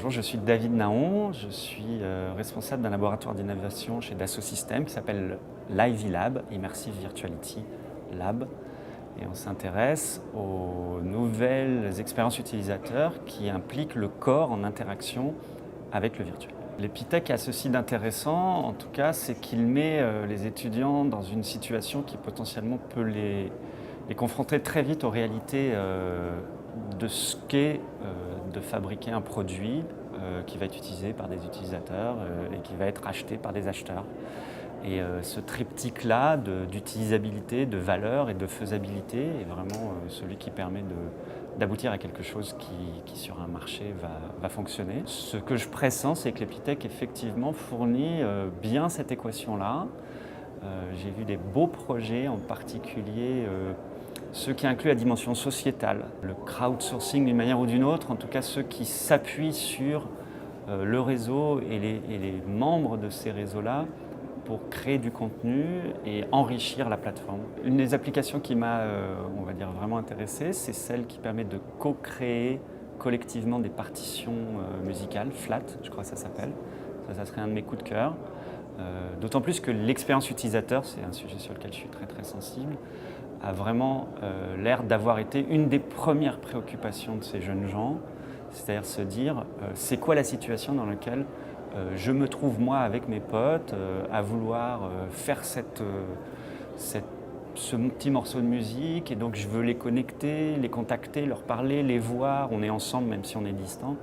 Bonjour, je suis David Naon, je suis responsable d'un laboratoire d'innovation chez Dassault Systèmes qui s'appelle l'IV Lab, Immersive Virtuality Lab. Et on s'intéresse aux nouvelles expériences utilisateurs qui impliquent le corps en interaction avec le virtuel. L'Epitech a ceci d'intéressant, en tout cas, c'est qu'il met les étudiants dans une situation qui potentiellement peut les confronter très vite aux réalités de ce qu'est de fabriquer un produit qui va être utilisé par des utilisateurs et qui va être acheté par des acheteurs. Et ce triptyque-là d'utilisabilité, de valeur et de faisabilité est vraiment celui qui permet d'aboutir à quelque chose qui sur un marché va fonctionner. Ce que je pressens, c'est que l'Epitech effectivement fournit bien cette équation-là. J'ai vu des beaux projets, en particulier ceux qui incluent la dimension sociétale, le crowdsourcing d'une manière ou d'une autre, en tout cas ceux qui s'appuient sur le réseau et les membres de ces réseaux-là pour créer du contenu et enrichir la plateforme. Une des applications qui m'a, on va dire, vraiment intéressé, c'est celle qui permet de co-créer collectivement des partitions musicales, flat, je crois que ça s'appelle. Ça serait un de mes coups de cœur. D'autant plus que l'expérience utilisateur, c'est un sujet sur lequel je suis très très sensible, a vraiment l'air d'avoir été une des premières préoccupations de ces jeunes gens, c'est-à-dire se dire c'est quoi la situation dans laquelle je me trouve moi avec mes potes à vouloir faire ce petit morceau de musique et donc je veux les connecter, les contacter, leur parler, les voir, on est ensemble même si on est distant.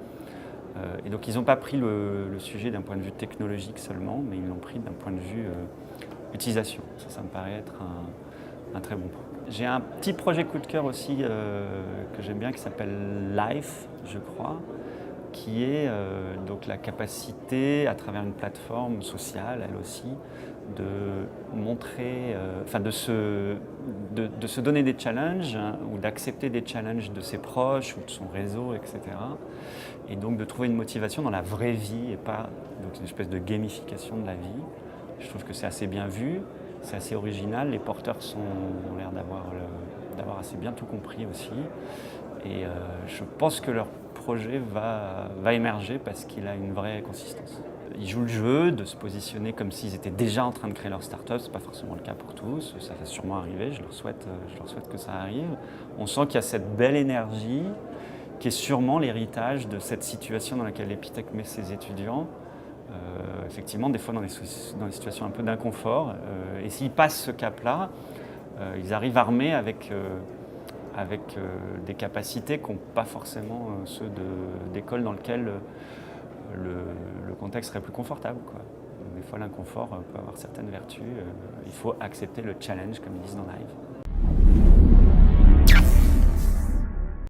Et donc ils n'ont pas pris le sujet d'un point de vue technologique seulement, mais ils l'ont pris d'un point de vue utilisation. Ça me paraît être un très bon point. J'ai un petit projet coup de cœur aussi que j'aime bien qui s'appelle Life, je crois, qui est donc la capacité, à travers une plateforme sociale, elle aussi, de montrer, de se donner des challenges ou d'accepter des challenges de ses proches ou de son réseau, etc. Et donc de trouver une motivation dans la vraie vie et pas donc une espèce de gamification de la vie. Je trouve que c'est assez bien vu, c'est assez original, les porteurs ont l'air d'avoir assez bien tout compris aussi. Et je pense que leur projet va émerger parce qu'il a une vraie consistance. Ils jouent le jeu de se positionner comme s'ils étaient déjà en train de créer leur start-up. Ce n'est pas forcément le cas pour tous, ça va sûrement arriver, je leur souhaite que ça arrive. On sent qu'il y a cette belle énergie qui est sûrement l'héritage de cette situation dans laquelle l'Epitech met ses étudiants. Effectivement, des fois dans des situations un peu d'inconfort. Et s'ils passent ce cap-là, ils arrivent armés avec des capacités qui n'ont pas forcément ceux d'écoles dans lesquelles le contexte serait plus confortable, quoi. Des fois, l'inconfort peut avoir certaines vertus. Il faut accepter le challenge, comme ils disent dans Live.